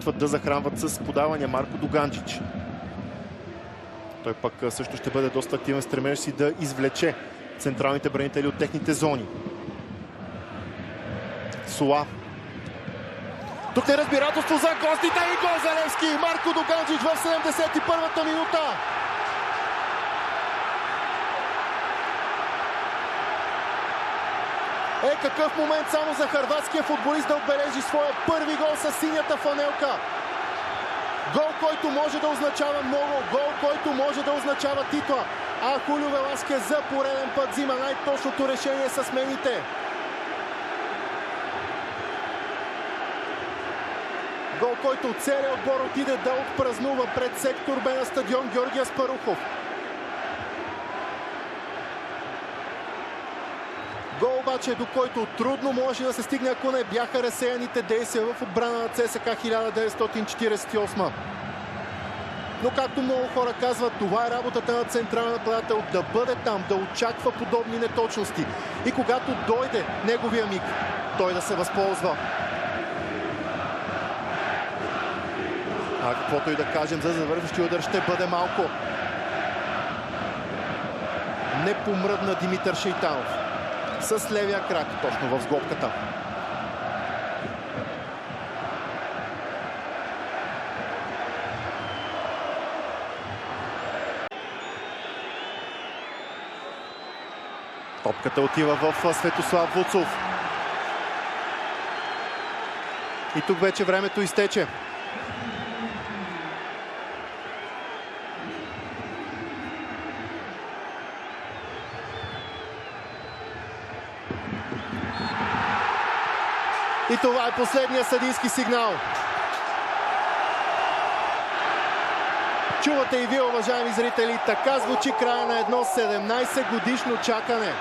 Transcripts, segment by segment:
опитват да захранват с подавания. Марко Дуганчич. Той пък също ще бъде доста активен, стремеж си да извлече централните бранители от техните зони. Сола. Тук е разбирателство за гостите и гол за Левски. Марко Дуганчич в 71-та минута. Какъв момент само за хърватския футболист да отбележи своя първи гол с синята фанелка. Гол, който може да означава много, гол, който може да означава титла. А Хулио Веласкес за пореден път взима най-точното решение с смените. Гол, който целият отбор отиде да отпразнува пред сектор Б на стадион Георги Аспарухов. Гол обаче, до който трудно може да се стигне, ако не бяха разсеяните действия в отбрана на ЦСКА 1948. Но както много хора казват, това е работата на централен нападател, да бъде там, да очаква подобни неточности. И когато дойде неговия миг, той да се възползва. А каквото и да кажем за завършващия удар, ще бъде малко. Не помръдна Димитър Шейтанов с левия крак, точно в сглобката. Топката отива в Светослав Вуцов. И тук вече времето изтече. И това е последния съдийски сигнал. Чувате и вие, уважаеми зрители, така звучи края на едно 17-годишно чакане.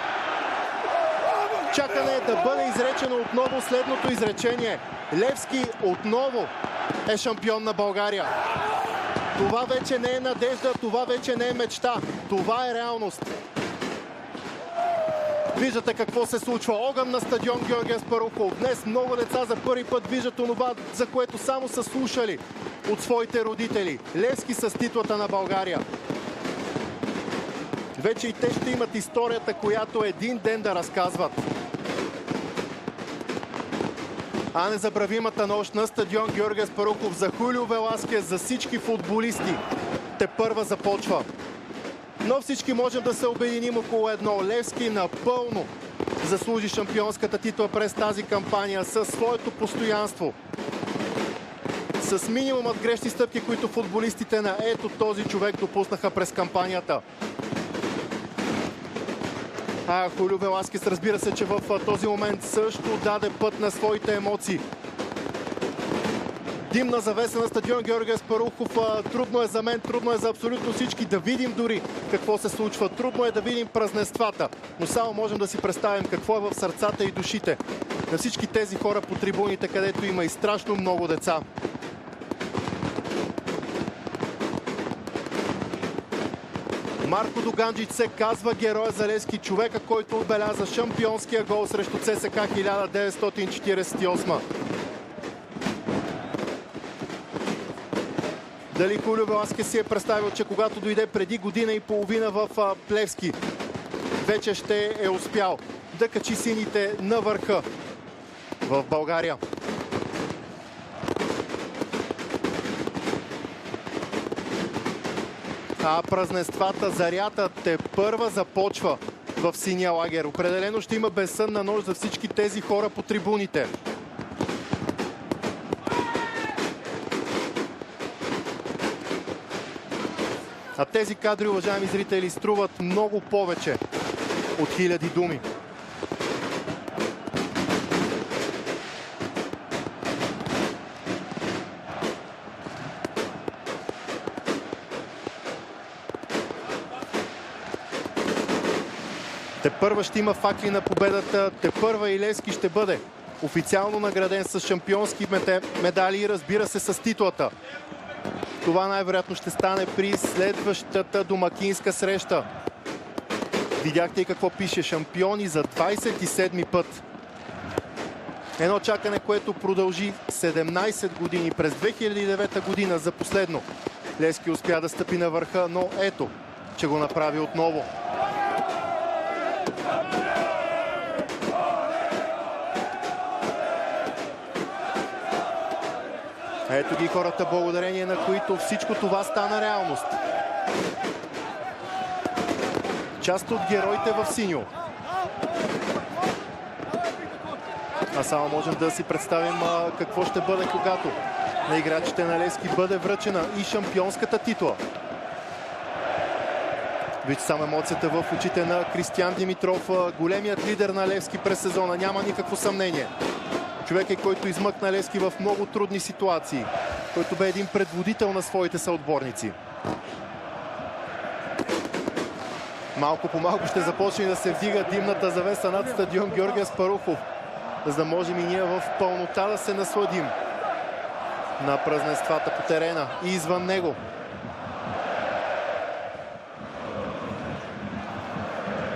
Чакане да бъде изречено отново следното изречение. Левски отново е шампион на България. Това вече не е надежда, това вече не е мечта. Това е реалност. Виждате какво се случва. Огън на стадион Георги Аспарухов. Днес много деца за първи път виждат онова, за което само са слушали от своите родители. Левски с титлата на България. Вече и те ще имат историята, която един ден да разказват. А незабравимата нощ на стадион Георги Аспарухов за Хулио Веласкес, за всички футболисти тепърва започва. Но всички можем да се обединим около едно. Левски напълно заслужи шампионската титла през тази кампания със своето постоянство. С минимумът грешни стъпки, които футболистите на ето този човек допуснаха през кампанията. Хулио Веласкес, разбира се, че в този момент също даде път на своите емоции. Димна завеса на стадион Георги Аспарухов. Трудно е за мен, трудно е за абсолютно всички да видим дори какво се случва. Трудно е да видим празненствата, но само можем да си представим какво е в сърцата и душите на всички тези хора по трибуните, където има и страшно много деца. Марко Дуганчич се казва героя за Левски, човека, който отбеляза шампионския гол срещу ЦСКА 1948. Дали Хулио Веласкес си е представил, че когато дойде преди година и половина в Левски, вече ще е успял да качи сините на върха в България. Празненствата, зарята тепърва започва в синия лагер. Определено ще има безсънна нощ за всички тези хора по трибуните. А тези кадри, уважаеми зрители, струват много повече от 1000 думи. Тепърва ще има факли на победата, тепърва и Левски ще бъде официално награден с шампионски медали и, разбира се, с титлата. Това най-вероятно ще стане при следващата домакинска среща. Видяхте и какво пише: шампиони за 27-ми път. Едно чакане, което продължи 17 години. През 2009 година за последно Левски успя да стъпи на върха, но ето, че го направи отново. Ето ги хората, благодарение на които всичко това стана реалност. Част от героите в синьо. А само можем да си представим какво ще бъде, когато на играчите на Левски бъде връчена и шампионската титла. Виж сам емоцията в очите на Кристиян Димитров, големият лидер на Левски през сезона, няма никакво съмнение. Човек е, който измъкна Левски в много трудни ситуации, който бе един предводител на своите съотборници. Малко по малко ще започне да се вдига димната завеса над стадион Георги Аспарухов, за да можем и ние в пълнота да се насладим на празненствата по терена и извън него.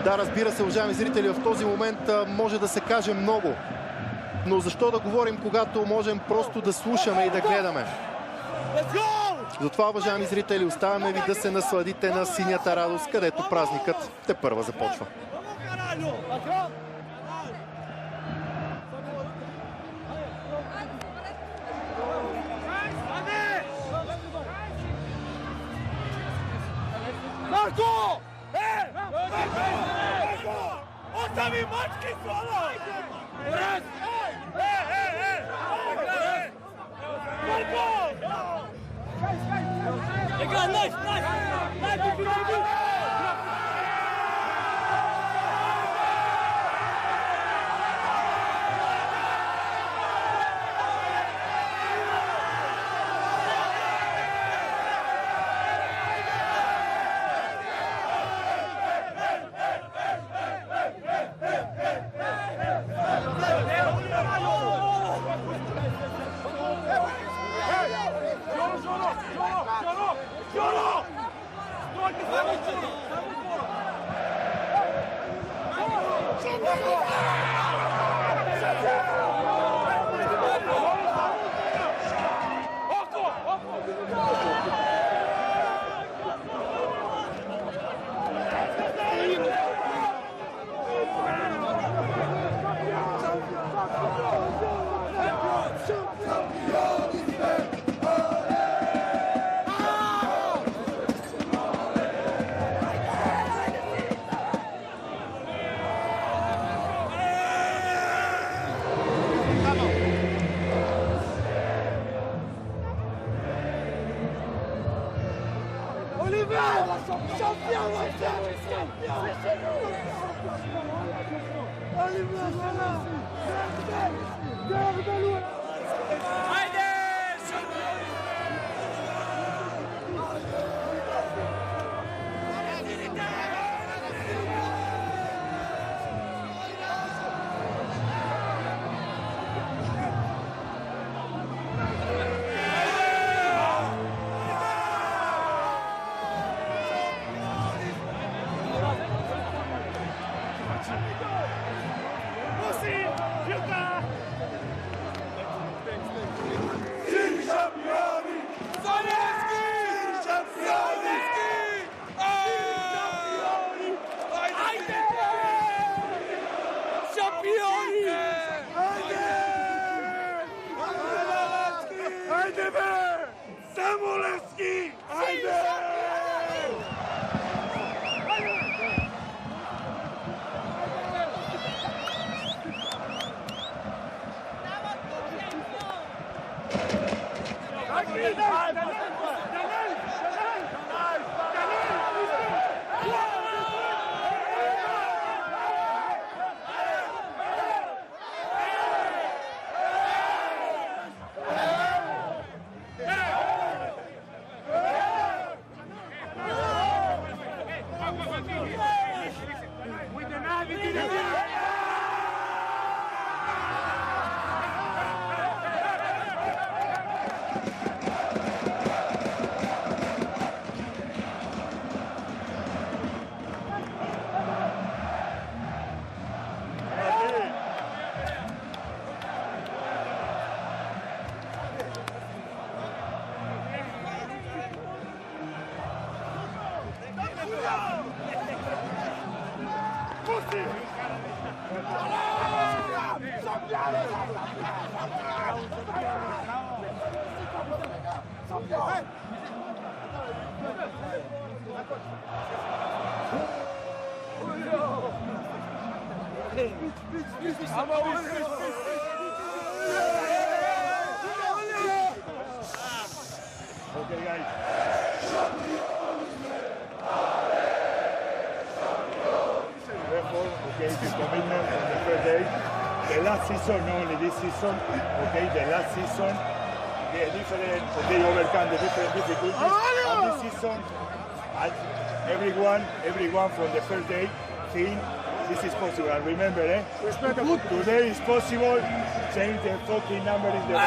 Да, разбира се, уважаеми зрители, в този момент може да се каже много. Но защо да говорим, когато можем просто да слушаме и да гледаме? Затова, уважаеми зрители, оставяме ви да се насладите на синята радост, където празникът тепърва започва. Marco! Ostavi mački solo! Marco! Egal, nice! Okay, guys. Therefore, okay, the commitment from the first day. The last season, not only this season, okay, the last season, they overcome the different difficulties. And this season, and everyone from the first day think this is possible. And remember, today is possible. Change the fucking number in the.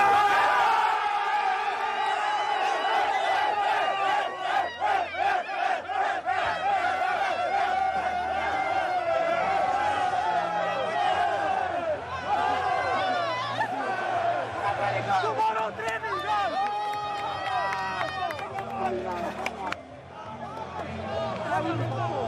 Tomorrow training, guys! Bravo!